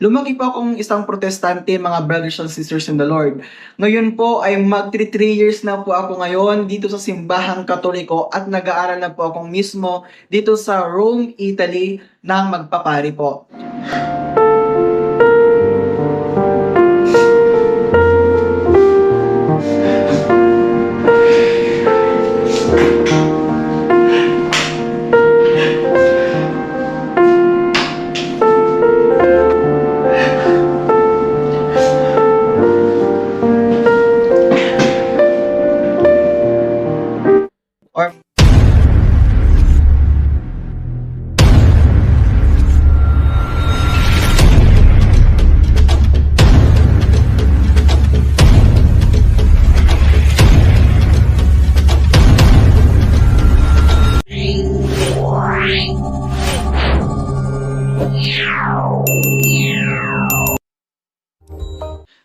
Lumaki po akong isang protestante, mga brothers and sisters in the Lord. Ngayon po ay mag 3 years na po ako ngayon dito sa simbahang Katoliko at nag-aaral na po akong mismo dito sa Rome, Italy ng magpapari po. Or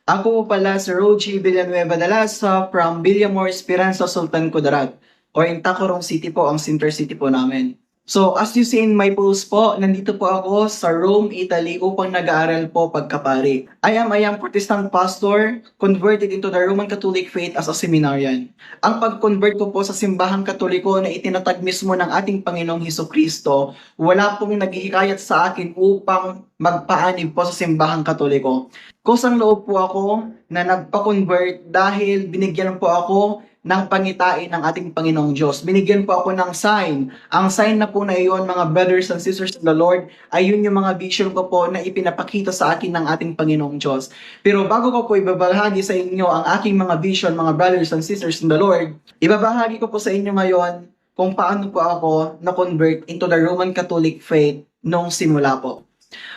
ako po pala si Roji Villanueva Dalasa from Villamor Esperanza, Sultan Kudarat. Or in Tacurong City po, ang center city po namin. So, as you see in my post po, nandito po ako sa Rome, Italy upang nag-aaral po pagkapari. I am Protestant pastor, converted into the Roman Catholic faith as a seminarian. Ang pag-convert ko po sa simbahang Katoliko na itinatag mismo ng ating Panginoong Hesukristo, wala pong naghihikayat sa akin upang magpaanib po sa simbahang Katoliko. Kusang loob po ako na nagpa-convert dahil binigyan po ako ng pangitain ng ating Panginoong Diyos. Binigyan po ako ng sign. Ang sign na po na iyon, mga brothers and sisters in the Lord, ay yun yung mga vision ko po na ipinapakita sa akin ng ating Panginoong Diyos. Pero bago ko po ibabahagi sa inyo ang aking mga vision, mga brothers and sisters in the Lord, ibabahagi ko po sa inyo ngayon kung paano po ako na-convert into the Roman Catholic faith nung simula po.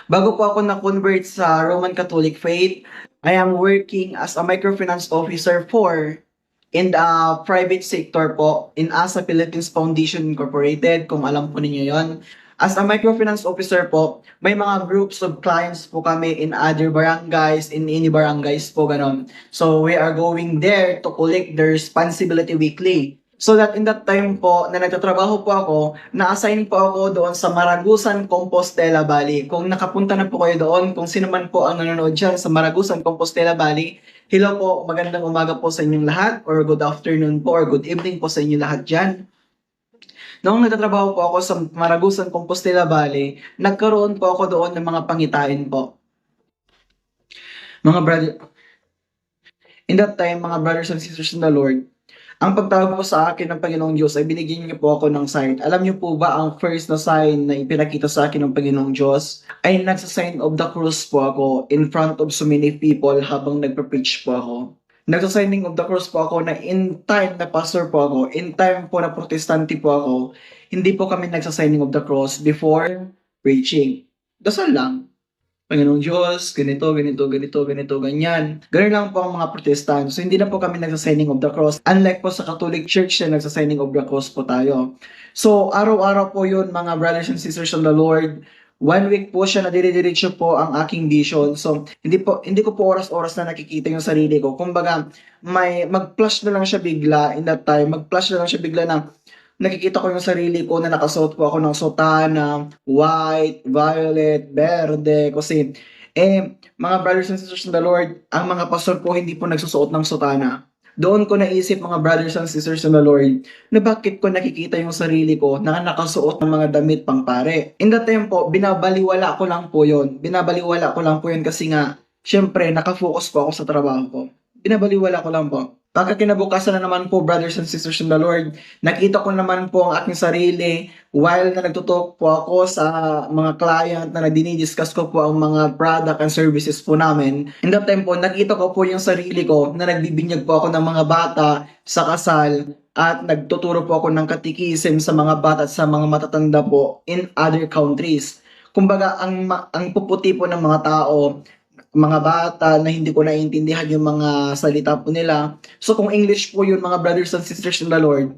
Bago po ako na-convert sa Roman Catholic faith, I am working as a microfinance officer in the private sector po, in ASA Philippines Foundation Incorporated, kung alam po ninyo yon. As a microfinance officer po, may mga groups of clients po kami in other barangays, in any barangays po, ganon. So, we are going there to collect their responsibility weekly. So that in that time po, na nagtatrabaho po ako, na-assign po ako doon sa Maragusan, Compostela Valley. Kung nakapunta na po kayo doon, kung sino man po ang nanonood dyan sa Maragusan, Compostela Valley, hello po, magandang umaga po sa inyong lahat, or good afternoon po, or good evening po sa inyong lahat dyan. Noong nagtatrabaho po ako sa Maragusan, Compostela Valley, nagkaroon po ako doon ng mga pangitain po. Mga brother, in that time, mga brothers and sisters in the Lord, ang pagtawag po sa akin ng Panginoong Diyos ay binigyan niyo po ako ng sign. Alam niyo po ba ang first na sign na ipinakita sa akin ng Panginoong Diyos ay nagsa-sign of the cross po ako in front of so many people habang nagpa-preach po ako. Nagsa-signing of the cross po ako na in time na pastor po ako, in time po na protestante po ako, hindi po kami nagsa-signing of the cross before preaching. Dasal lang. Panginoong Diyos, ganito, ganyan. Ganun lang po ang mga protestant. So, hindi na po kami nagsa-signing of the cross. Unlike po sa Catholic Church na nagsa-signing of the cross po tayo. So, araw-araw po yun, mga brothers and sisters of the Lord. 1 week po siya na dire-diretso po ang aking vision. So, hindi ko po oras-oras na nakikita yung sarili ko. Kumbaga, mag-flash na lang siya bigla in that time. Mag-flash na lang siya bigla na nakikita ko yung sarili ko na nakasuot po ako ng sotana, white, violet, verde, kasi, mga brothers and sisters in the Lord, ang mga pastor po hindi po nagsusuot ng sotana. Doon ko naisip, mga brothers and sisters in the Lord, na bakit ko nakikita yung sarili ko na nakasuot ng mga damit pang pare. In that time po, binabaliwala ko lang po yun. Binabaliwala ko lang po yun kasi nga, syempre, nakafocus po ako sa trabaho ko. Binabaliwala ko lang po. Pagkakinabukasan na naman po, brothers and sisters in the Lord, nakita ko naman po ang aking sarili while na nagtutok po ako sa mga client na dinidiscuss ko po ang mga product and services po namin. In that time po, nakita ko po yung sarili ko na nagbibinyag po ako ng mga bata sa kasal at nagtuturo po ako ng katikisim sa mga bata at sa mga matatanda po in other countries. Kumbaga, ang puputi po ng mga tao, mga bata na hindi ko naiintindihan yung mga salita po nila. So kung English po yun, mga brothers and sisters in the Lord,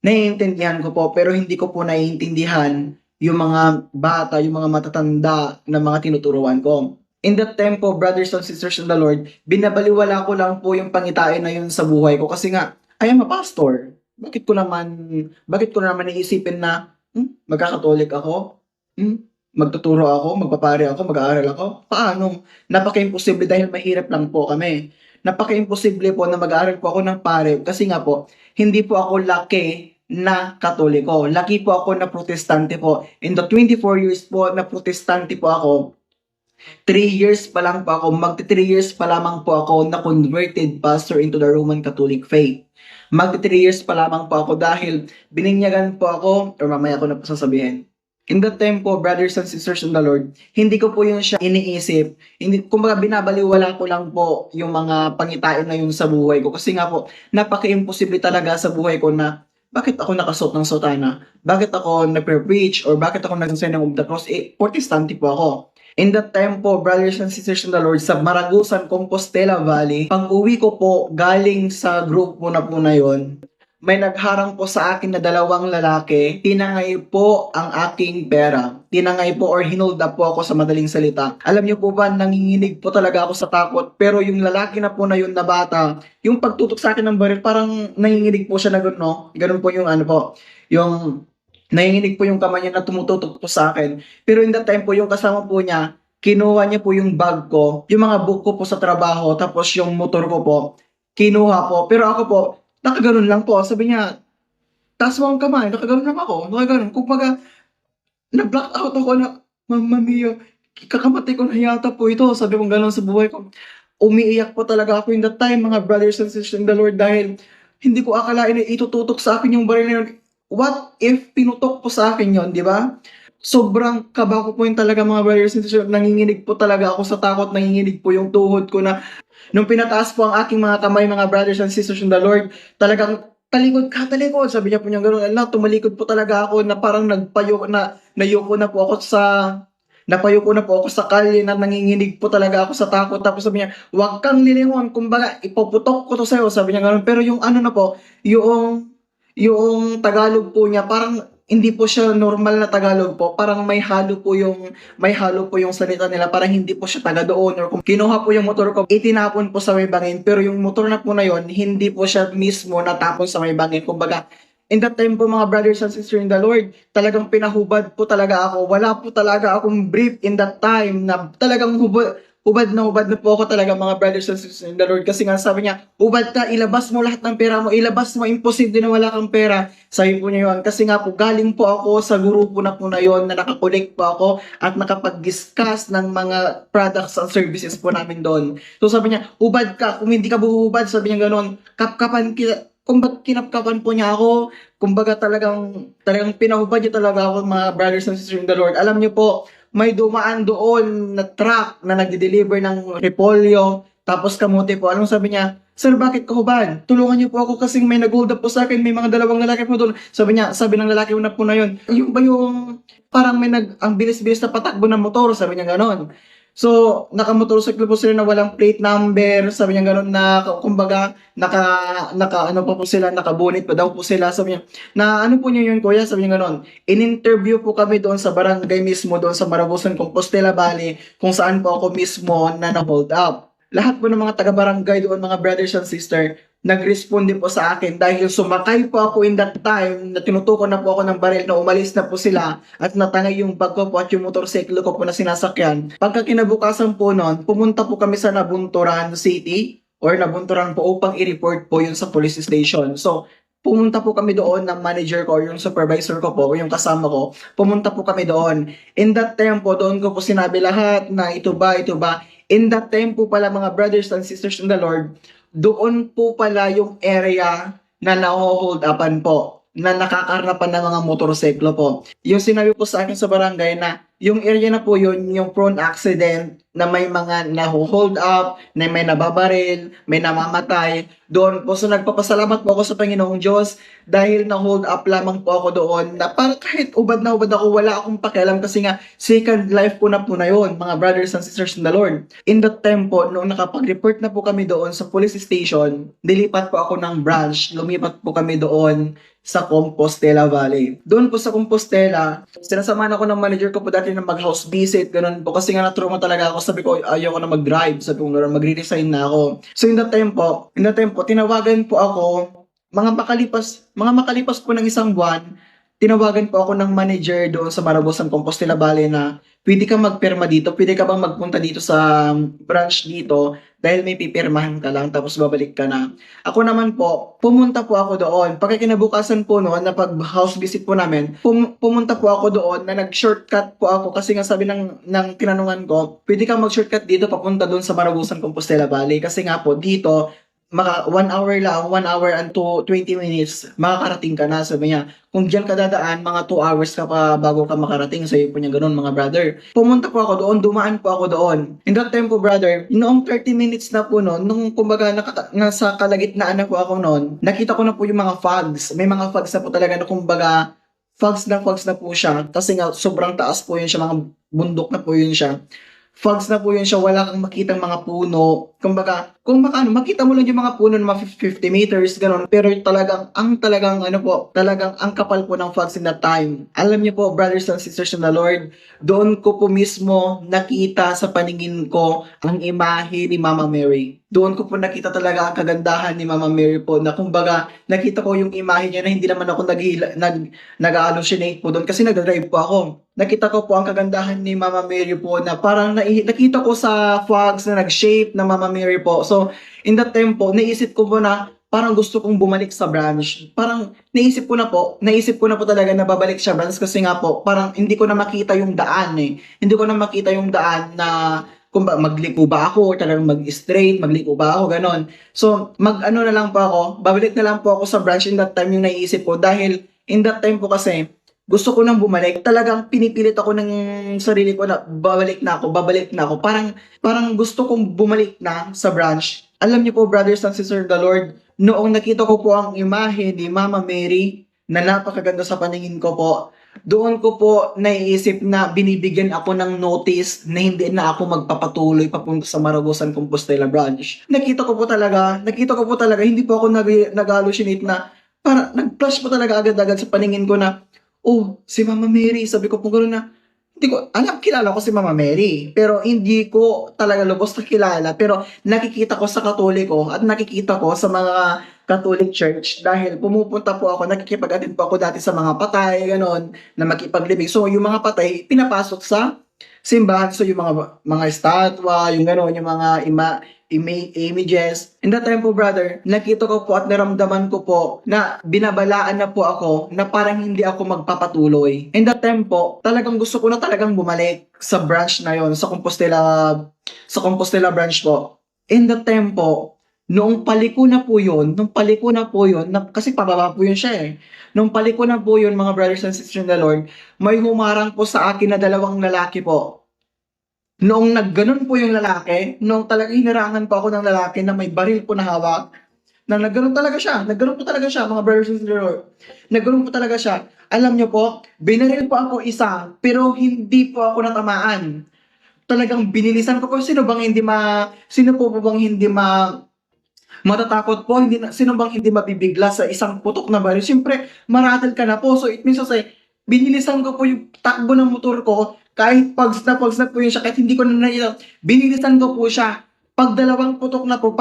naiintindihan ko po, pero hindi ko po naiintindihan yung mga bata, yung mga matatanda na mga tinuturuan ko. In that time po, brothers and sisters in the Lord, binabaliwala ko lang po yung pangitain na yun sa buhay ko kasi nga, I am a pastor. Bakit ko naman iisipin na, magkakatolik ako? magtuturo ako, magpapare ako, mag-aaral ako? Paano? Napaka-imposible dahil mahirap lang po kami. Napaka-imposible po na mag-aaral po ako ng pare kasi nga po, hindi po ako laki na Katoliko. Laki po ako na protestante po. In the 24 years po na protestante po ako, 3 years pa lang po ako, magti 3 years pa lamang po ako na converted pastor into the Roman Catholic faith. Magti 3 years pa lamang po ako dahil bininyagan po ako, or mamaya ko na po sasabihin. In that time po, brothers and sisters in the Lord, hindi ko po yun siya iniisip. Hindi, kumbaga binabaliwala ko lang po yung mga pangitain na yun sa buhay ko. Kasi nga po, napaka-imposible talaga sa buhay ko na bakit ako nakasuot ng sotana? Bakit ako nagpe-preach? Or bakit ako nagsasign ng of the cross? Protestante po ako. In that time po, brothers and sisters in the Lord, sa Maragusan, Compostela Valley, pag uwi ko po galing sa grupo na po na yun, may nagharang po sa akin na dalawang lalaki, tinangay po ang aking pera. Tinangay po or hinold up po ako sa madaling salita. Alam niyo po ba, nanginginig po talaga ako sa takot. Pero yung lalaki na po na yun na bata, yung pagtutok sa akin ng baril, parang nanginginig po siya na gano'n, no? Ganun po yung ano po, yung nanginginig po yung kamay niya na tumututok po sa akin. Pero in that time po, yung kasama po niya, kinuha niya po yung bag ko, yung mga book ko po sa trabaho, tapos yung motor ko po, kinuha po. Pero ako po, nakaganon lang po. Sabi niya, taas mo ang kamay, nakaganon lang ako. Nakaganon. Kumbaga, na-black out ako na, Mamma mia, kakamatay ko na yata po ito. Sabi ko ganon sa buhay ko. Umiiyak po talaga ako in that time, mga brothers and sisters in the Lord, dahil hindi ko akalain na itututok sa akin yung baril na yun. What if pinutok po sa akin yon, di ba? Sobrang kaba ko po yun talaga, mga brothers and sisters. Nanginginig po talaga ako sa takot, nanginginig po yung tuhod ko na nung pinataas po ang aking mga kamay, mga brothers and sisters in the Lord, talagang talikod ka, talikod. Sabi niya po niya gano'n, ala, tumalikod po talaga ako na parang nayuko na po ako napayuko na po ako sa kalye na nanginginig po talaga ako sa takot. Tapos sabi niya, huwag kang lilingon, kumbaga ipuputok ko to sa'yo. Sabi niya gano'n. Pero yung ano na po, yung Tagalog po niya, parang hindi po siya normal na Tagalog po. Parang may halo po yung salita nila. Parang hindi po siya taga doon. Or kung kinuha po yung motor ko, itinapon po sa may bangin. Pero yung motor na po na yon, hindi po siya mismo natapon sa may bangin. Kumbaga, in that time po, mga brothers and sisters in the Lord, talagang pinahubad po talaga ako. Wala po talaga akong brief in that time na talagang hubad na po ako talaga, mga brothers and sisters in the Lord. Kasi nga sabi niya, hubad ka, ilabas mo lahat ng pera mo, ilabas mo, imposible na wala kang pera. Sabi po niya yun. Kasi nga po, galing po ako sa grupo na po na yun, na nakakolect po ako at nakapag-discuss ng mga products and services po namin doon. So sabi niya, hubad ka, kung hindi ka buhubad, sabi niya gano'n, kapkapan kita, kumbaga kinapkapan po niya ako, kumbaga talagang pinahubad niya talaga ako, mga brothers and sisters in the Lord. Alam niyo po, may dumaan doon na truck na nagde-deliver ng repolyo, tapos kamote po. Anong sabi niya? Sir, bakit ka hubad? Tulungan niyo po ako kasi may nag-hold up po sa akin, may mga dalawang lalaki po doon. Sabi ng lalaki na po na yun, yung ba yung parang ang bilis-bilis na patakbo ng motor, sabi niya ganon. So, nakamotorcycle po sila na walang plate number, sabi niya gano'n na, kumbaga, ano pa po sila, nakabunit pa daw po sila, sabi niya, na ano po niyo yun, kuya, sabi niya gano'n, in-interview po kami doon sa barangay mismo, doon sa Maragusan, Compostela Valley, kung saan po ako mismo na na-hold up. Lahat po ng mga taga-barangay doon, mga brothers and sisters, nag-responde po sa akin dahil sumakay po ako in that time na tinutukan na po ako ng baril na umalis na po sila at natangay yung bag ko po at yung motorsiklo ko po na sinasakyan. Pagka kinabukasan po noon, pumunta po kami sa Nabunturan City or Nabunturan po upang i-report po yun sa police station. So, pumunta po kami doon ng manager ko or yung supervisor ko po o yung kasama ko. Pumunta po kami doon. In that time po, doon ko po sinabi lahat na ito ba. In that time po pala, mga brothers and sisters in the Lord, doon po pala yung area na na-hold upan po, na nakakarnapan ng mga motorsiklo po. Yung sinabi po sa akin sa barangay na yung area na po yun, yung prone accident, na may mga na-hold up, na may nababaril, may namamatay. Doon po, so nagpapasalamat po ako sa Panginoong Diyos dahil na-hold up lamang po ako doon na parang kahit ubad na ubad ako, wala akong pakialam kasi nga second life po na yun, mga brothers and sisters in the Lord. In that time po, nung nakapag-report na po kami doon sa police station, dilipat po ako ng branch, lumipat po kami doon sa Compostela Valley. Doon po sa Compostela, sinasamahan ako ng manager ko po dati na mag-house visit, ganun po, kasi nga na-trauma talaga ako. Sabi ko, ayaw ko na mag-drive, sabi ko, magre-resign na ako. So in that time po, tinawagan po ako, mga makalipas po ng isang buwan, tinawagan po ako ng manager doon sa Marabosan Compostela Valley na pwede ka magpirma dito, pwede ka bang magpunta dito sa branch dito dahil may pipirmahan ka lang tapos babalik ka na. Ako naman po, pumunta po ako doon. Pagkakinabukasan po noon na pag house visit po namin, pumunta po ako doon na nag-shortcut po ako kasi nga sabi ng tinanungan ko, pwede ka mag-shortcut dito papunta doon sa Marabosan Compostela Valley kasi nga po dito, 1 hour lang, 1 hour and 20 minutes, makakarating ka na. Sabi niya, kung diyan ka dadaan, mga 2 hours ka pa bago ka makarating. Sabi po niya ganun, mga brother. Pumunta po ako doon, dumaan po ako doon. In that time po, brother, noong 30 minutes na po noon, nung kumbaga nasa kalagitnaan na po ako noon, nakita ko na po yung mga fogs. May mga fogs na po talaga na kumbaga, fogs na po siya. Kasi nga, sobrang taas po yun siya, mga bundok na po yun siya. Fogs na po yun siya, wala kang makitang mga puno. Kumbaga, kung baka makita mo lang yung mga puno ng mga 50 meters, gano'n. Pero talagang, ang kapal po ng fogs in that time. Alam niyo po, brothers and sisters in the Lord, doon ko po mismo nakita sa paningin ko ang imahe ni Mama Mary. Doon ko po nakita talaga ang kagandahan ni Mama Mary po, na kumbaga, nakita ko yung imahe niya na hindi naman ako nag-hallucinate po doon kasi nag-drive po ako. Nakita ko po ang kagandahan ni Mama Mary po na parang nakita ko sa fogs na nag-shape na Mama Mary po. So, in that time po, naisip ko po na parang gusto kong bumalik sa branch. Parang naisip ko na po talaga na babalik sa branch kasi nga po, parang hindi ko na makita yung daan eh. Hindi ko na makita yung daan na kung magliko ba ako or talagang mag-straight, magliko ba ako, ganon. So, mag-ano na lang po ako, babalik na lang po ako sa branch in that time yung naisip ko dahil in that time po kasi, gusto ko nang bumalik. Talagang pinipilit ako ng sarili ko na babalik na ako. Parang gusto kong bumalik na sa branch. Alam niyo po, brothers and sisters of the Lord, noong nakita ko po ang imahe ni Mama Mary na napakaganda sa paningin ko po, doon ko po naiisip na binibigyan ako ng notice na hindi na ako magpapatuloy papunta sa Marabosan Compostela branch. Nakita ko po talaga, hindi po ako nag-hallucinate na para nag-flash po talaga agad-agad sa paningin ko na oh, si Mama Mary. Sabi ko po gano'n na, hindi ko, kilala ko si Mama Mary. Pero hindi ko talaga lubos na kilala. Pero nakikita ko sa Katoliko at nakikita ko sa mga Catholic Church dahil pumupunta po ako, nakikipag-attend po ako dati sa mga patay, gano'n, na makipaglibing. So, yung mga patay, pinapasok sa simbahan. So, yung mga estatwa, yung gano'n, yung mga images. In that time po, brother, nakita ko po at naramdaman ko po na binabalaan na po ako na parang hindi ako magpapatuloy. In that time po, talagang gusto ko na talagang bumalik sa branch na yon, sa Compostela branch po. In that time po, noong paliko na po yun, kasi pababa po yun siya eh. Nung paliko na po yun, mga brothers and sisters in the Lord, may humarang po sa akin na 2 lalaki po. Noong nagganon po yung lalaki, noong talagang hinarangan po ako ng lalaki na may baril po na hawak, na nagganon po talaga siya, mga brothers and sisters. Nagganon po talaga siya. Alam niyo po, binaril po ako isa, pero hindi po ako natamaan. Talagang binilisan ko po, sino po bang hindi matatakot po, sino bang hindi mabibigla sa isang putok na baril? Siyempre, maratel ka na po. So, it means to say, binilisan ko po yung takbo ng motor ko, kahit pags na po yun siya, kahit hindi ko na nakita, binilisan ko po siya. Pang dalawang putok na po,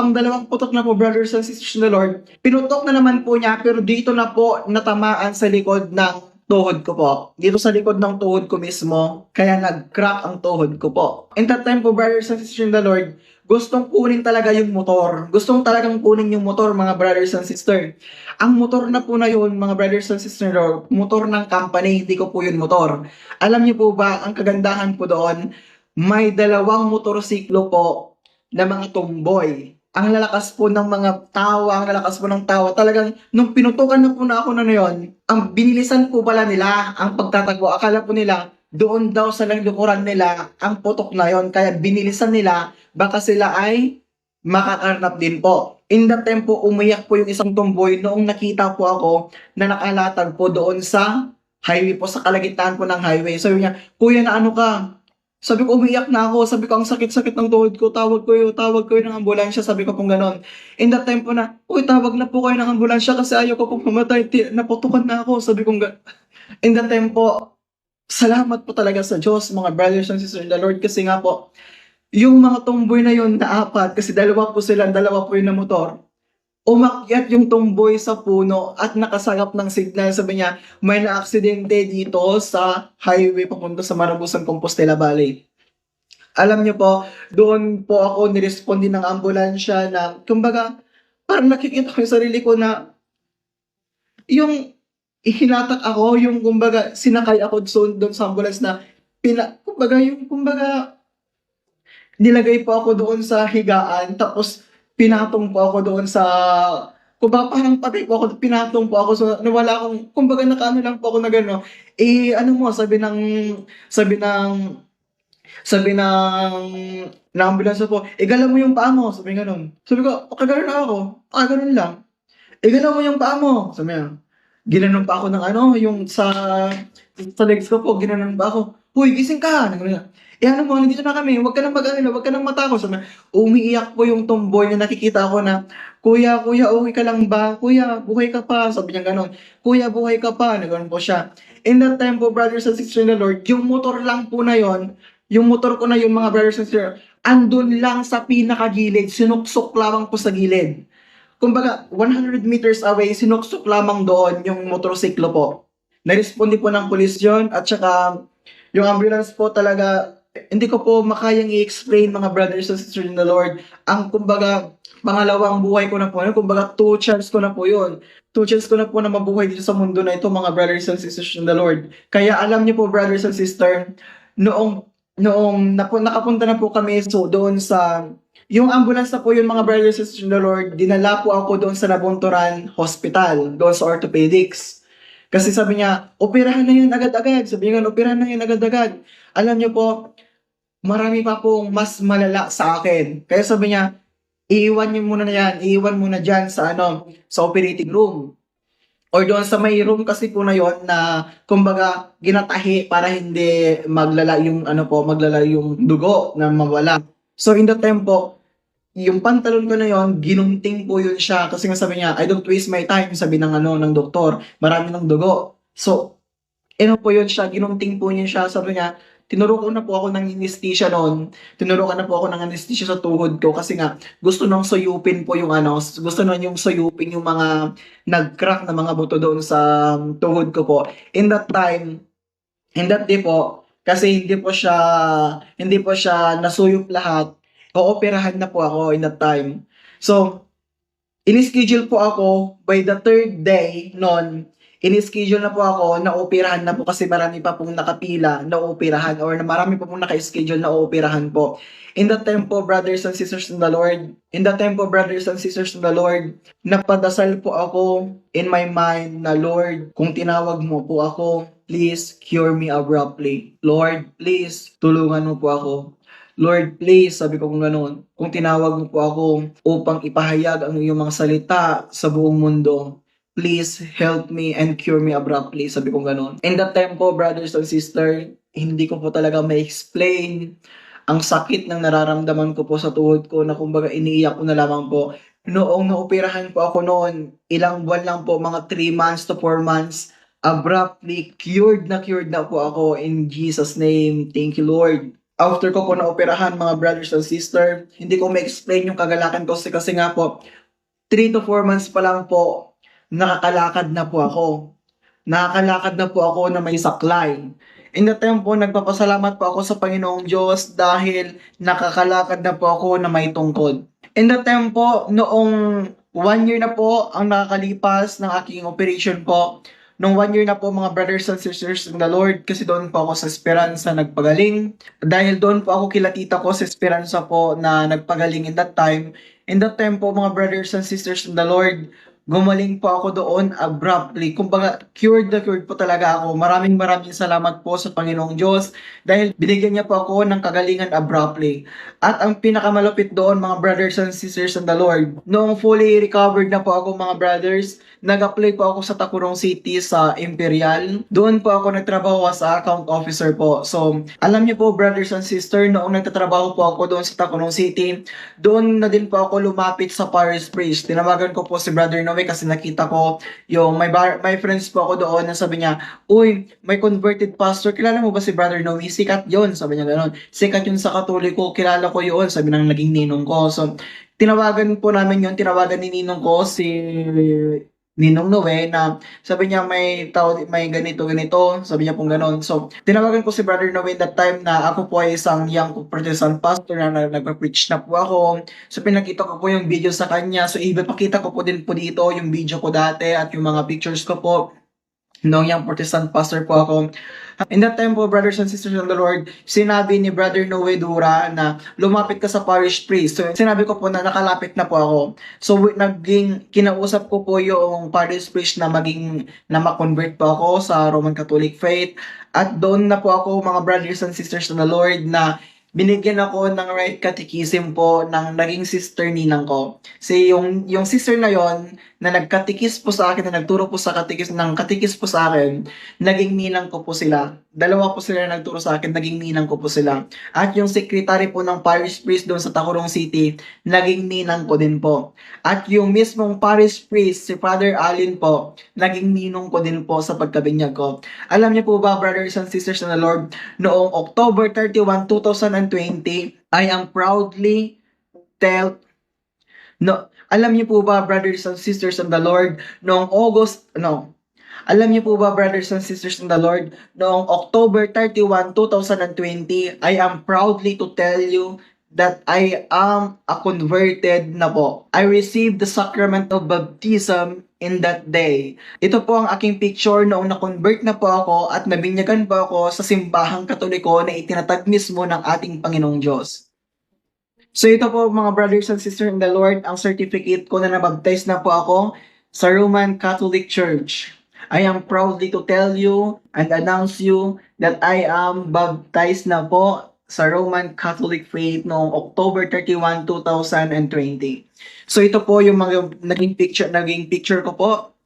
brothers and sisters in the Lord, pinutok na naman po niya, pero dito na po natamaan sa likod ng tuhod ko po. Dito sa likod ng tuhod ko mismo, kaya nag-crack ang tuhod ko po. In that time po, brothers and sisters in the Lord, gustong kunin talaga yung motor. Gustong talagang kunin yung motor, mga brothers and sisters. Ang motor na po na yun, mga brothers and sisters, motor ng company, hindi ko po yun motor. Alam niyo po ba, ang kagandahan po doon, may 2 motorsiklo po na mga tomboy. Ang lalakas po ng mga tawa, Talagang, nung pinutukan na po na ako na yun, ang binilisan po pala nila, ang pagtatakbo. Akala po nila, doon daw sa likuran nila, ang putok na yon, kaya binilisan nila, baka sila ay makakarnap din po. In that time po, umiyak po yung isang tomboy noong nakita po ako na nakalatag po doon sa highway po, sa kalagitnaan po ng highway. Sabi niya, kuya na ano ka? Sabi ko, umiyak na ako. Sabi ko, ang sakit-sakit ng tuhod ko. Tawag ko yun ng ambulansya. Sabi ko pong ganon. In that time po na, uy, tawag na po kayo ng ambulansya kasi ayaw ko pong pumatay. Naputukan na ako. Sabi ko, in that time po, salamat po talaga sa Diyos, mga brothers and sisters in the Lord, kasi nga po, yung mga tomboy na yun na 4, kasi 2 po sila, 2 po yun na motor, umakyat yung tumboy sa puno at nakasagap ng signal. Sabi niya, may na-aksidente dito sa highway papunta sa Marabusan, Compostela Valley. Alam niyo po, doon po ako nirespond din ng ambulansya na, kumbaga, parang nakikita ko yung sarili ko na, yung hinatak ako, yung kumbaga, sinakay ako doon sa ambulance na, kumbaga, nilagay po ako doon sa higaan, tapos pinatong po ako doon sa, kumbaga parang patay po ako, pinatong po ako, so nawala akong, kumbaga nakaano lang po ako na gano'n. Ano mo, sabi ng ambulance po, galaw mo yung paa mo, sabi gano'n. Sabi ko, kagano'n ako, gano'n lang. Galaw mo yung paa mo, sabi niya. Ginanon pa ako ng yung sa legs ko po, ginanon pa ako. Hoy, gising ka! Nagano, ano mo, nandito na kami, huwag ka nang huwag ka nang matakot. Sabi niya, umiiyak po yung tomboy na nakikita ko na, Kuya, okay ka lang ba? Kuya, buhay ka pa. Sabi niya gano'n. Kuya, buhay ka pa. Nagano po siya. In that time po, brothers and sisters in the Lord, yung motor lang po na yon, yung motor ko na yun, mga brothers and sisters, andun lang sa pinakagilid, sinuksok lamang po sa gilid. Kumbaga, 100 meters away, sinuksok lamang doon yung motorsiklo po. Narespondi po ng pulis yun, at saka yung ambulance po talaga, hindi ko po makayang i-explain, mga brothers and sisters in the Lord. Ang kumbaga, pangalawang buhay ko na po, kumbaga 2 chance ko na po yun. 2 chance ko na po na mabuhay dito sa mundo na ito, mga brothers and sisters in the Lord. Kaya alam niyo po, brothers and sisters, nakapunta na po kami doon sa yung ambulance na po yun, mga brothers and sisters in the Lord, dinala po ako doon sa Nabunturan Hospital, doon sa orthopedics. Kasi sabi niya, operahan na yun agad-agad. Sabi niya, operahan na yun agad-agad. Alam niyo po, marami pa pong mas malala sa akin. Kaya sabi niya, iiwan niyo muna na yan, iiwan muna dyan sa sa operating room. Or doon sa may room kasi po na yon na kumbaga ginatahi para hindi maglala yung dugo na mawala. So in that time po, yung pantalon ko na yon, ginunting po yun siya kasi nga sabi niya, I don't waste my time, sabi ng doktor, marami ng dugo. So, po yun siya, ginunting po niya siya, sabi niya, tinurukan na po ako ng anesthesia noon. Tinurukan na po ako ng anesthesia sa tuhod ko kasi nga gusto nang suyupin po yung gusto nang yung suyupin yung mga nag-crack na mga buto doon sa tuhod ko po. In that day po, kasi hindi po siya nasuyop lahat, ooperahan na po ako in that time. So, in-schedule po ako by the 3rd day noon, in-schedule na po ako na operahan na po kasi marami pa pong nakapila na operahan or marami pa pong naka-schedule na operahan po. In that time po, brothers and sisters in the Lord, napadasal po ako in my mind na, Lord, kung tinawag mo po ako, please cure me abruptly. Lord, please tulungan mo po ako. Lord, please, sabi ko kung gano'n, kung tinawag mo po ako upang ipahayag ang iyong mga salita sa buong mundo, please help me and cure me abruptly, sabi ko gano'n. In that time po, brothers and sisters, hindi ko po talaga ma-explain ang sakit ng nararamdaman ko po sa tuhod ko na kumbaga iniiyak ko na lamang po. Noong naoperahan po ako noon, ilang buwan lang po, mga 3 months to 4 months, abruptly cured na po ako in Jesus' name. Thank you, Lord. After ko po naoperahan, mga brothers and sisters, hindi ko ma-explain yung kagalakan ko kasi nga po, 3 to 4 months pa lang po, nakakalakad na po ako. Nakakalakad na po ako na may saklay. In that time po, nagpapasalamat po ako sa Panginoong Diyos dahil nakakalakad na po ako na may tungkod. In that time po, noong 1 year na po ang nakakalipas ng aking operation po, nung 1 year na po, mga brothers and sisters in the Lord, kasi doon po ako sa Esperanza nagpagaling. Dahil doon po ako kila tita ko sa Esperanza po na nagpagaling in that time. In that time po, mga brothers and sisters in the Lord, gumaling po ako doon abruptly. Kumbaga, cured po talaga ako. Maraming salamat po sa Panginoong Diyos dahil binigyan niya po ako ng kagalingan abruptly. At ang pinakamalupit doon, mga brothers and sisters in the Lord, noong fully recovered na po ako, mga brothers, nag-apply po ako sa Tacurong City sa Imperial. Doon po ako nagtrabaho as account officer po. So, alam niyo po, brothers and sisters, noong nagtatrabaho po ako doon sa Tacurong City, doon na din po ako lumapit sa Paris Bridge. Tinawagan ko po si Brother Noel Noe kasi nakita ko yung may friends po ako doon na sabi niya, uy, may converted pastor, kilala mo ba si Brother Noe? Sikat yon, sabi niya gano'n. Sikat yun sa Katoliko, kilala ko yun, sabi ng naging ninong ko. So, tinawagan po namin yun, tinawagan ni ninong ko si Ninong Noe na sabi niya may tao, may ganito, ganito, sabi niya pong gano'n. So, tinawagan ko si Brother Noe that time na ako po ay isang young Protestant pastor na nagpa-preach na po ako. So, pinakita ko po yung video sa kanya. So, ipapakita ko po din po dito yung video ko dati at yung mga pictures ko po noong young Protestant pastor po ako. In that time po, brothers and sisters of the Lord, sinabi ni Brother Noe Dura na lumapit ka sa parish priest. So, sinabi ko po na nakalapit na po ako. So, naging kinausap ko po yung parish priest na na ma-convert po ako sa Roman Catholic faith. At doon na po ako, mga brothers and sisters of the Lord, na binigyan ako ng right catechism po ng naging sister ninang ko. Si yung sister na yon na nagkatikis po sa akin, na nagturo po sa katikis po sa akin, naging ninang ko po sila. Dalawa po sila na nagturo sa akin, naging ninang ko po sila. At yung secretary po ng parish priest doon sa Tacurong City, naging ninang ko din po. At yung mismong parish priest, si Father Alin po, naging ninong ko din po sa pagkabinyag ko. Alam niyo po ba, brothers and sisters in the Lord, noong October 31, 2020, I am proudly tell no, alam niyo po ba, brothers and sisters in the Lord, noong alam niyo po ba, brothers and sisters in the Lord, noong October 31, 2020, I am proudly to tell you that I am a converted na po. I received the sacrament of baptism in that day. Ito po ang aking picture noong na-convert na po ako at nabinyagan po ako sa simbahang Katoliko na itinatag mismo ng ating Panginoong Diyos. So ito po mga brothers and sisters in the Lord, ang certificate ko na nabaptize na po ako sa Roman Catholic Church. I am proudly to tell you and announce you that I am baptized na po sa Roman Catholic faith noong October 31, 2020. So ito po yung mga naging picture ko po.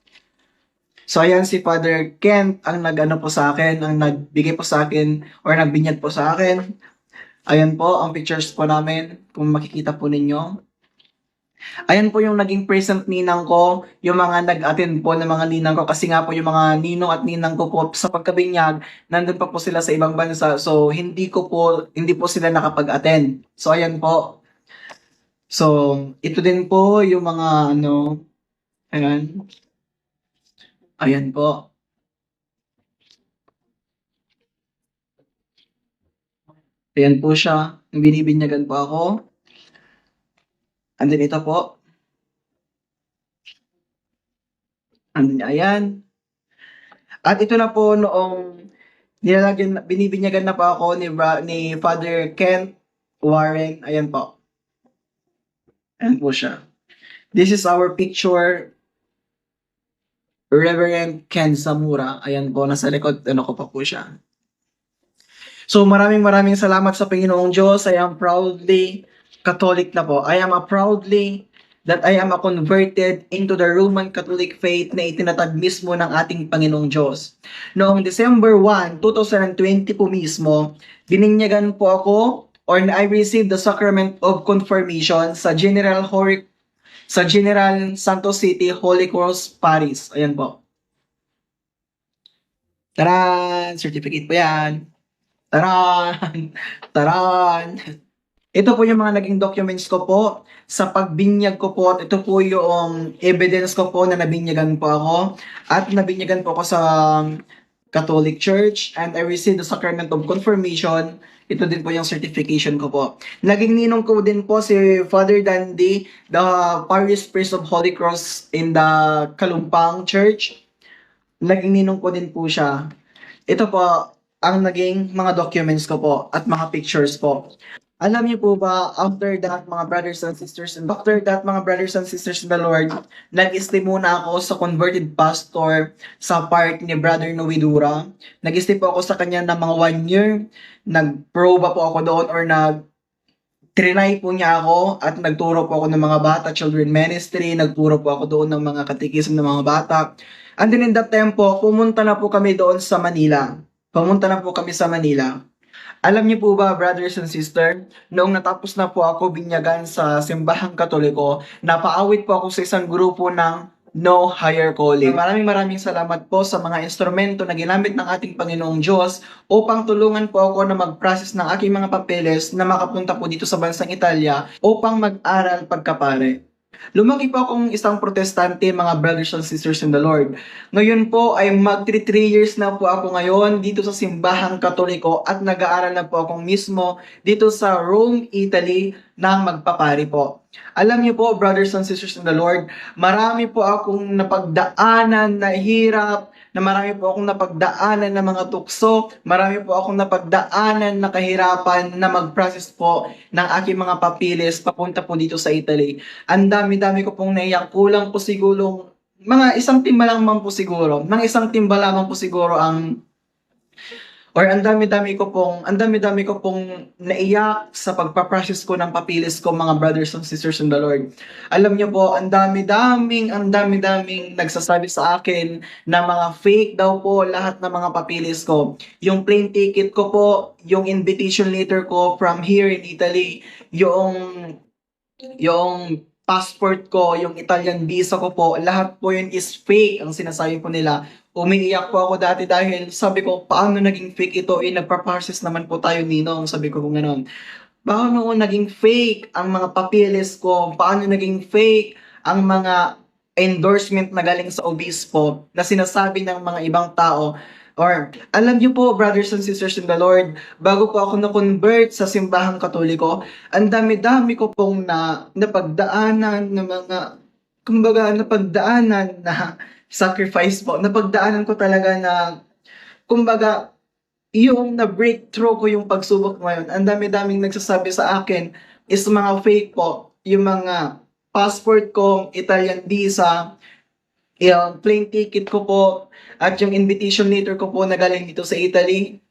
So ayan si Father Kent ang nag-ano po sa akin, ang nagbigay po sa akin or nagbinyag po sa akin. Ayan po ang pictures po namin kung makikita po ninyo. Ayan po yung naging present ninang ko, yung mga nag-attend po ng mga ninang ko kasi nga po yung mga ninong at ninang ko po sa pagkabinyag, nandun pa po sila sa ibang bansa. So hindi po sila nakapag-attend. So ayan po. So ito din po yung mga ayan. Ayan po. Ayan po siya. Binibinyagan po ako. And then ito po. Ayan. At ito na po noong binibinyagan na po ako ni Father Kent Warren. Ayan po. Ayan po siya. This is our picture. Reverend Ken Zamora. Ayan po, nasa likod, ko pa po siya. So maraming salamat sa Panginoong Diyos. I am proudly Catholic na po. I am proudly that I am a converted into the Roman Catholic faith na itinatag mismo ng ating Panginoong Diyos. Noong December 1, 2020 po mismo, bininyagan po ako or I received the sacrament of confirmation sa General Santos City Holy Cross Paris. Ayan po. Taran! Certificate po yan. Taran! Taran! Ito po yung mga naging documents ko po sa pagbinyag ko po at ito po yung evidence ko po na nabinyagan po ako at nabinyagan po ako sa Catholic Church and I received the sacrament of confirmation. Ito din po yung certification ko po. Naging ninong ko din po si Father Dandy, the parish priest of Holy Cross in the Kalumpang Church. Naging ninong ko din po siya. Ito po ang naging mga documents ko po at mga pictures po. Alam niyo po ba, after that mga brothers and sisters in the Lord, nag-stay muna ako sa converted pastor sa part ni Brother Noe Dura. Nag-stay po ako sa kanya ng mga 1 year. Nag-proba po ako doon or trinay po niya ako at nagturo po ako ng mga bata, children ministry, nagturo po ako doon ng mga katekism ng mga bata. And then in that time po, pumunta na po kami doon sa Manila. Alam niyo po ba, brothers and sisters, noong natapos na po ako binyagan sa simbahang Katoliko, napaawit po ako sa isang grupo ng no higher calling. Maraming salamat po sa mga instrumento na ginamit ng ating Panginoong Diyos upang tulungan po ako na mag-process ng aking mga papeles na makapunta po dito sa bansang Italia upang mag-aral pagkapare. Lumaki po akong isang protestante, mga brothers and sisters in the Lord. Ngayon po ay mag 3 years na po ako ngayon dito sa simbahang Katoliko at nag-aaral na po akong mismo dito sa Rome, Italy ng magpapari po. Alam niyo po, brothers and sisters in the Lord, marami po akong napagdaanan na hirap, na marami po akong napagdaanan na mga tukso, marami po akong napagdaanan na kahirapan na mag-process po ng aking mga papilis papunta po dito sa Italy. Ang dami-dami ko pong naiyak, kulang po siguro, mga isang timba lamang po siguro, mga isang timba lamang po siguro ang ang dami-dami ko pong naiyak sa pagpaprocess ko ng papilis ko, mga brothers and sisters in the Lord. Alam niyo po, ang dami-daming nagsasabi sa akin na mga fake daw po lahat ng mga papilis ko. Yung plane ticket ko po, yung invitation letter ko from here in Italy, yung passport ko, yung Italian visa ko po, lahat po yun is fake ang sinasabi po nila. Umiiyak po ako dati dahil sabi ko, paano naging fake ito? Nagpa-process naman po tayo, Ninong. Sabi ko kung gano'n. Paano naging fake ang mga papeles ko? Paano naging fake ang mga endorsement na galing sa obispo na sinasabi ng mga ibang tao? Or, alam niyo po, brothers and sisters in the Lord, bago po ako na-convert sa simbahang Katoliko, ang dami-dami ko pong napagdaanan ng mga, kumbaga, napagdaanan na sacrifice po. Napagdaanan ko talaga na, kumbaga, yung na-breakthrough ko yung pagsubok ngayon. Ang dami-daming nagsasabi sa akin is mga fake po. Yung mga passport ko, Italian visa, yung plane ticket ko po, at yung invitation letter ko po na galing dito sa Italy.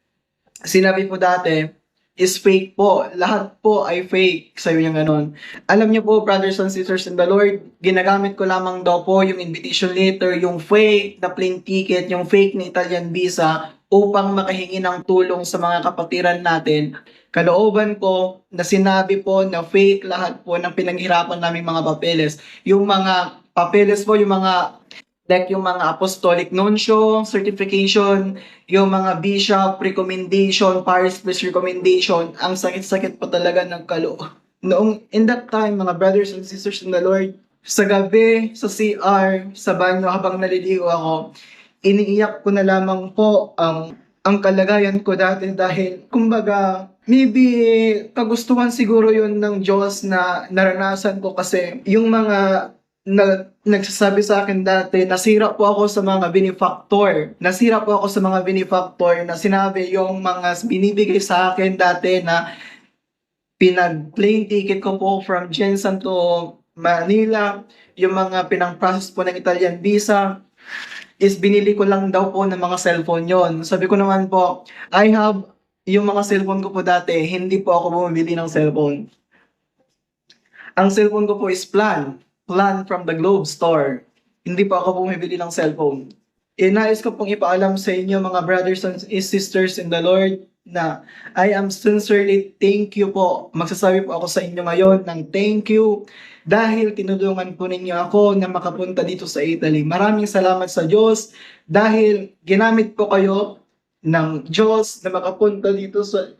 Sinabi po dati, is fake po. Lahat po ay fake. Sabi niya ganun. Alam niyo po, brothers and sisters in the Lord, ginagamit ko lamang daw po yung invitation letter, yung fake na plane ticket, yung fake na Italian visa upang makahingi ng tulong sa mga kapatiran natin. Kalooban ko na sinabi po na fake lahat po ng pinaghirapan naming mga papeles. Yung mga papeles po, yung mga like yung mga apostolic nuncio, certification, yung mga bishop recommendation, parish priest recommendation, ang sakit-sakit po talaga ng kaloob. Noong in that time, mga brothers and sisters in the Lord, sa gabi, sa CR, sa banyo habang naliligo ako, iniiyak ko na lamang po ang kalagayan ko dati dahil kumbaga maybe kagustuhan siguro yun ng Diyos na naranasan ko kasi yung mga nagsasabi sa akin dati, nasira po ako sa mga benefactor. Nasira po ako sa mga benefactor na sinabi yung mga binibigay sa akin dati na pinag-plane ticket ko po from Jensen to Manila, yung mga pinang-process po ng Italian visa, is binili ko lang daw po ng mga cellphone yon. Sabi ko naman po, I have yung mga cellphone ko po dati, hindi po ako bumibili ng cellphone. Ang cellphone ko po is plan from the Globe Store. Hindi pa ako bumibili ng cellphone. Nais ko pong ipaalam sa inyo, mga brothers and sisters in the Lord, na I am sincerely thank you po. Magsasabi po ako sa inyo ngayon ng thank you dahil tinulungan po ninyo ako na makapunta dito sa Italy. Maraming salamat sa Diyos dahil ginamit po kayo ng Diyos na makapunta dito sa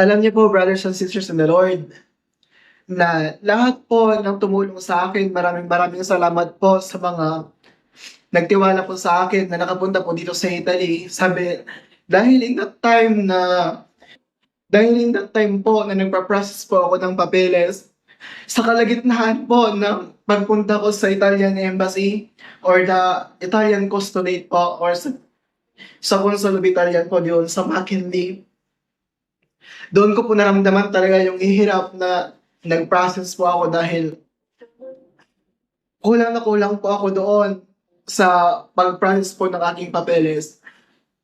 Alam niyo po, brothers and sisters in the Lord, na lahat po ng tumulong sa akin, maraming salamat po sa mga nagtiwala po sa akin na nakapunta po dito sa Italy. Sabi, Dahil in that time na dahil in that time po na nagpa-process po ako ng papeles, sa kalagitnaan po ng pagpunta ko sa Italian Embassy or the Italian Consulate po or sa Consulate Italian po doon sa McKinley, doon ko po naramdaman talaga yung ihirap na nag-process po ako dahil kulang na kulang po ako doon sa pag-process po ng aking papeles.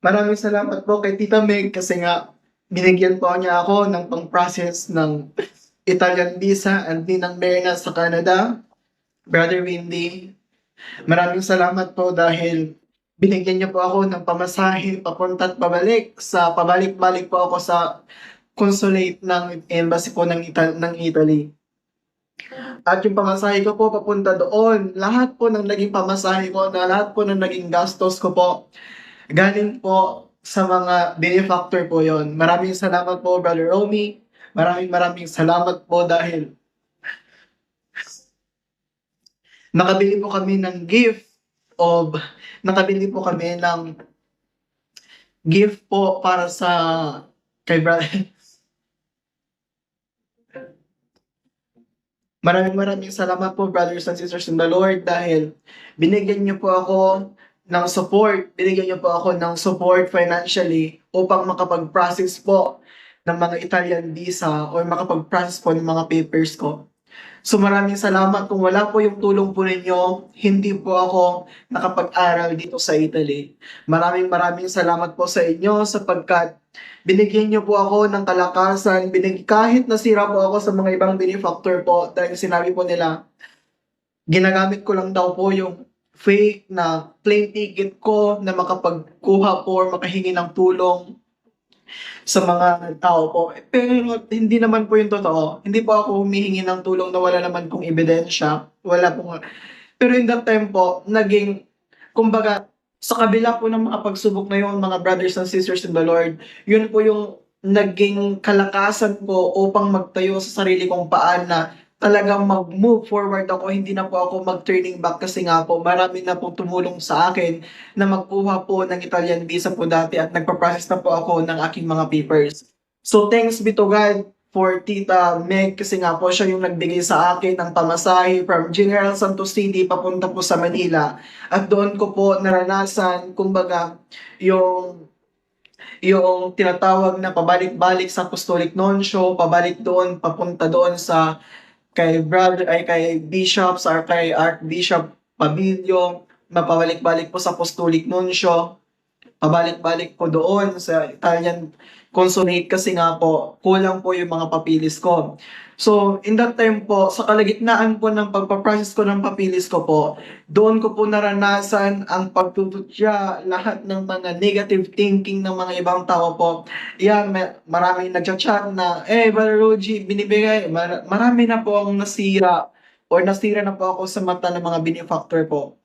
Maraming salamat po kay Tita Meg kasi nga binigyan po niya ako ng pang-process ng Italian visa and din ng Merna sa Canada. Brother Windy, maraming salamat po dahil binigyan niyo po ako ng pamasahe papunta at pabalik. Pabalik-balik po ako sa consulate ng embassy po ng Italy. At yung pamasahe ko po papunta doon, lahat po ng naging pamasahe ko na lahat po ng naging gastos ko po, galing po sa mga benefactor po yon. Maraming salamat po, Brother Romy. Maraming salamat po dahil nakabili po kami ng nakabili po kami ng gift po para sa kay Brother. Maraming salamat po, brothers and sisters in the Lord, dahil binigyan niyo po ako ng support. Binigyan niyo po ako ng support financially upang makapag-process po ng mga Italian visa or makapag-process po ng mga papers ko. So maraming salamat. Kung wala po yung tulong po ninyo, hindi po ako nakapag-aral dito sa Italy. Maraming salamat po sa inyo sapagkat binigyan niyo po ako ng kalakasan, kahit nasira po ako sa mga ibang benefactor po dahil sinabi po nila, ginagamit ko lang daw po yung fake na plane ticket ko na makapagkuha po or makahingi ng tulong sa mga tao po. Pero hindi naman po yung totoo. Hindi po ako humihingi ng tulong na wala naman pong ebidensya. Wala pong... Pero in that time po, kumbaga, sa kabila po ng mga pagsubok na yun, mga brothers and sisters in the Lord, yun po yung naging kalakasan ko upang magtayo sa sarili kong paan na talagang mag-move forward ako, hindi na po ako mag-turning back kasi nga po marami na po tumulong sa akin na magkuha po ng Italian visa po dati at nagpa-process na po ako ng aking mga papers. So thanks be to God for Tita Meg kasi nga po siya yung nagbigay sa akin ng pamasahe from General Santos City papunta po sa Manila. At doon ko po naranasan, kumbaga, yung tinatawag na pabalik-balik sa Apostolic Nuncio, pabalik doon, papunta doon sa kay bishops or kay Archbishop Pabilio, mapabalik-balik po sa Apostolic Nuncio, pabalik-balik po doon sa Italian Consulate kasi nga po, kulang po yung mga papilis ko. So, in that time po, sa kalagitnaan po ng pagpaprocess ko ng papilis ko po, doon ko po naranasan ang pagtututya, lahat ng mga negative thinking ng mga ibang tao po. Yan, maraming nagchat-chat na, Brother Roji, binibigay, marami na po ang nasira na po ako sa mata ng mga benefactor po.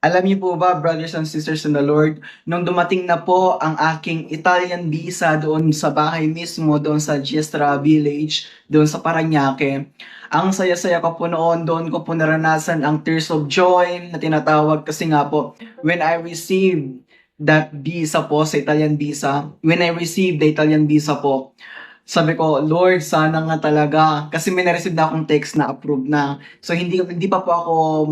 Alam niyo po ba, brothers and sisters in the Lord, nung dumating na po ang aking Italian visa doon sa bahay mismo, doon sa Giestra Village, doon sa Parañaque, ang saya-saya ko po noon, doon ko po naranasan ang tears of joy na tinatawag kasi nga po, when I received that visa po sa Italian visa, when I received the Italian visa po, sabi ko, Lord, sana nga talaga. Kasi may na-receive na akong text na approved na. So, hindi pa po ako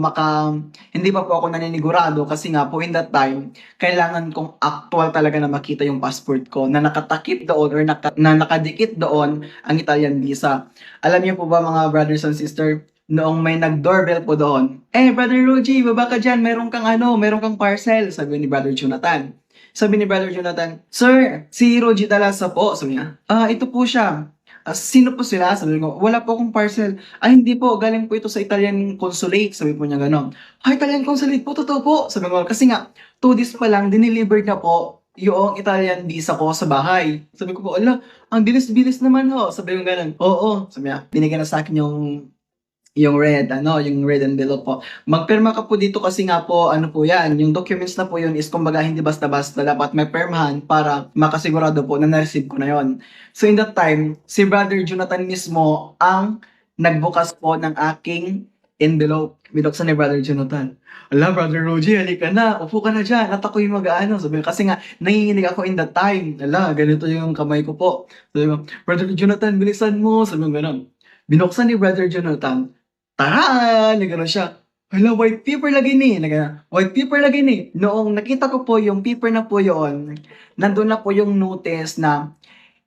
naninigurado kasi nga po in that time, kailangan kong actual talaga na makita yung passport ko na nakatakip doon or na nakadikit doon ang Italian visa. Alam niyo po ba mga brothers and sisters, noong may nag-doorbell po doon, Brother Roji, baba ka dyan, meron kang parcel, sabi ni Brother Jonathan. Sabi ni Brother Jonathan, Sir, si Roji Dalasa po. Sabi niya, ito po siya. Sino po sila? Sabi ko, wala po akong parcel. Hindi po, galing po ito sa Italian Consulate. Sabi po niya gano'n. Italian Consulate po, totoo po. Sabi ko, kasi nga, 2 days pa lang, dinelivered na po yung Italian visa ko sa bahay. Sabi ko po, ang bilis-bilis naman ho. Sabi ko gano'n, oo. Sabi niya, binigyan na sa akin yung red envelope po. Magpirma ka po dito kasi nga po, yan, yung documents na po yun is kumbaga hindi basta-basta, dapat may permahan para makasigurado po na na-receive ko na yon. So in that time, si Brother Jonathan mismo ang nagbukas po ng aking envelope. Binuksan ni Brother Jonathan. Ala, Brother Rogie, halika na. Upo ka na dyan. At ako'y mag-ano. Sabi ko, kasi nga, nanginginig ako in that time. Ala, ganito yung kamay ko po. Sabi ko, Brother Jonathan, bilisan mo. Sabi ko, gano'n. Binuksan ni Brother Jonathan. Taran! Nagano siya. Hala, white paper lagi ni. White paper lagi ni. Noong nakita ko po yung paper na po yun, nandun na po yung notice na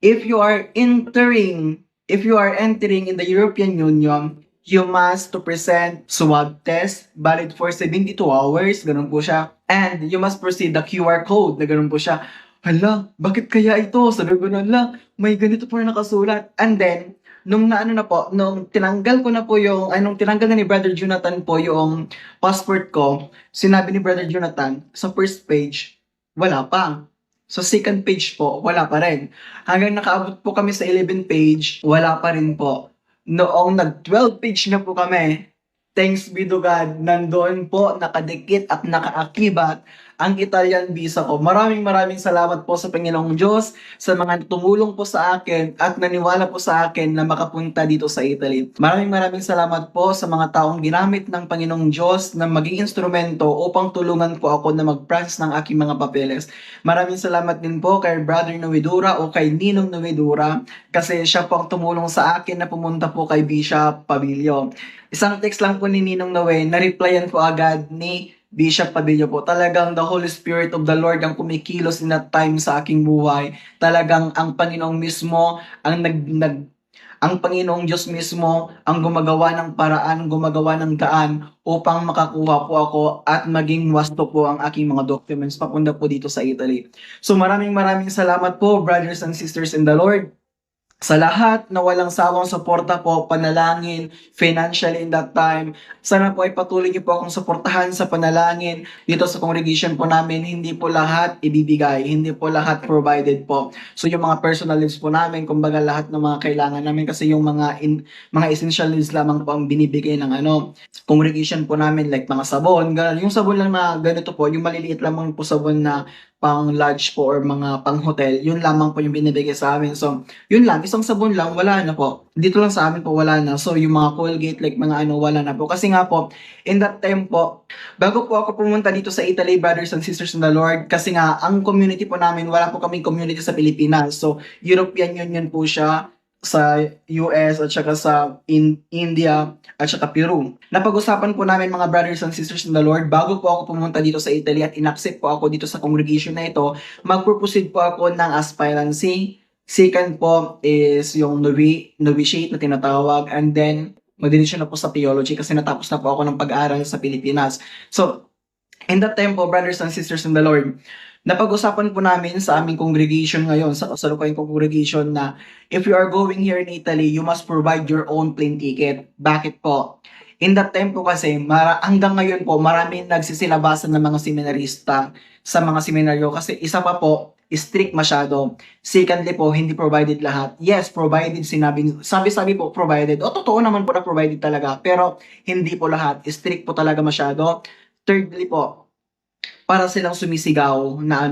if you are entering in the European Union, you must to present swab test valid for 72 hours, ganun po siya. And you must proceed the QR code, na ganun po siya. Hala, bakit kaya ito? Sabi ko na lang, may ganito po na nakasulat. And then, nung tinanggal ko na po nung tinanggal na ni Brother Jonathan po yung passport ko, sinabi ni Brother Jonathan, sa first page, wala pa. Sa second page po, wala pa rin. Hanggang nakaabot po kami sa 11 page, wala pa rin po. Noong nag-12 page na po kami, thanks be to God, nandoon po nakadikit at nakaakibat ang Italian visa ko. Maraming salamat po sa Panginoong Diyos, sa mga tumulong po sa akin at naniwala po sa akin na makapunta dito sa Italy. Maraming salamat po sa mga taong ginamit ng Panginoong Diyos na maging instrumento upang tulungan po ako na mag-process ng aking mga papeles. Maraming salamat din po kay Brother Novedura o kay Ninong Novedura kasi siya po ang tumulong sa akin na pumunta po kay Bishop Pabilio. Isang text lang po ni Ninong Noe, na-replyan po agad ni Bishop Pabilio po. Talagang the Holy Spirit of the Lord ang kumikilos in that time sa aking buhay. Talagang ang Panginoong mismo ang Panginoong Diyos mismo ang gumagawa ng paraan, gumagawa ng daan upang makakuha po ako at maging wasto po ang aking mga documents papunta po dito sa Italy. So maraming salamat po, brothers and sisters in the Lord. Sa lahat na walang sawang suporta po, panalangin, financially in that time, sana po ay patuloy niyo po akong suportahan sa panalangin dito sa congregation po namin. Hindi po lahat ibibigay, hindi po lahat provided po. So yung mga personal needs po namin, kumbaga lahat ng mga kailangan namin kasi yung mga essential needs lamang po ang binibigay ng congregation po namin, like mga sabon, ganun. Yung sabon lang na ganito po, yung maliliit lamang po sabon na pang lodge po or mga pang hotel, yun lamang po yung binibigay sa amin. So, yun lang, isang sabon lang, wala na po. Dito lang sa amin po, wala na. So, yung mga Colgate, like mga wala na po. Kasi nga po, in that time po, bago po ako pumunta dito sa Italy, brothers and sisters in the Lord, kasi nga, ang community po namin, wala po kaming community sa Pilipinas. So, European Union po siya sa US at saka sa India at saka Peru. Napag-usapan po namin mga brothers and sisters in the Lord bago po ako pumunta dito sa Italy at inaccept po ako dito sa congregation na ito, mag-proceed po ako ng aspirancy. Second po is yung novitiate na tinatawag, and then mag-decision na po sa theology kasi natapos na po ako ng pag-aaral sa Pilipinas. So, in that time po, brothers and sisters in the Lord, napag-usapan po namin sa aming congregation ngayon, sa kasalukuyang congregation na if you are going here in Italy, you must provide your own plane ticket. Bakit po? In that time po kasi, hanggang ngayon po, maraming nagsisilabasan ng mga seminarista sa mga seminaryo kasi isa pa po, strict masyado. Secondly po, hindi provided lahat. Yes, provided, sabi po provided. O totoo naman po na provided talaga, pero hindi po lahat. Strict po talaga masyado. Thirdly po, para silang sumisigaw na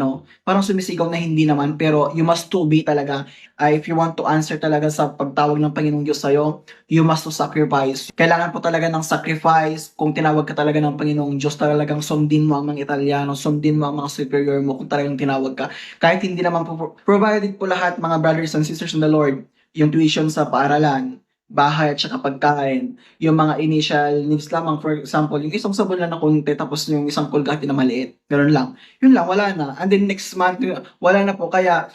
parang sumisigaw na hindi naman, pero you must to be talaga. If you want to answer talaga sa pagtawag ng Panginoong Diyos sa'yo, you must to sacrifice. Kailangan po talaga ng sacrifice. Kung tinawag ka talaga ng Panginoong Diyos, talagang sundin mo ang mga Italiano, sundin mo ang mga superior mo kung talagang tinawag ka. Kahit hindi naman po provided po lahat, mga brothers and sisters in the Lord, yung tuition sa paaralan, bahay at saka pagkain, yung mga initial needs lamang, for example, yung isang sabon lang na konti, tapos yung isang Colgate na maliit, ganoon lang. Yun lang, wala na. And then next month, wala na po. Kaya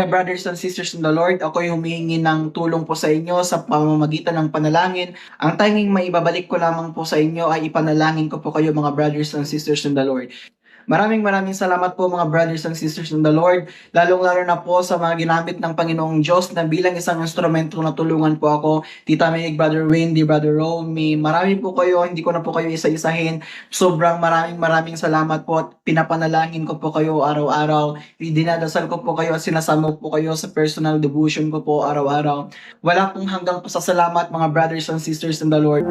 brothers and sisters in the Lord, ako yung humihingi ng tulong po sa inyo sa pamamagitan ng panalangin. Ang tanging maibabalik ko lamang po sa inyo ay ipanalangin ko po kayo, mga brothers and sisters in the Lord. Maraming salamat po mga brothers and sisters in the Lord, lalong-lalo na po sa mga ginamit ng Panginoong Diyos na bilang isang instrumento na tulungan po ako. Tita Meg, Brother Wendy, Brother Romy, marami po kayo, hindi ko na po kayo isa-isahin. Sobrang maraming salamat po at pinapanalangin ko po kayo araw-araw. Dinadasal ko po kayo at sinasama po kayo sa personal devotion ko po araw-araw. Wala pong hanggang pasasalamat mga brothers and sisters in the Lord.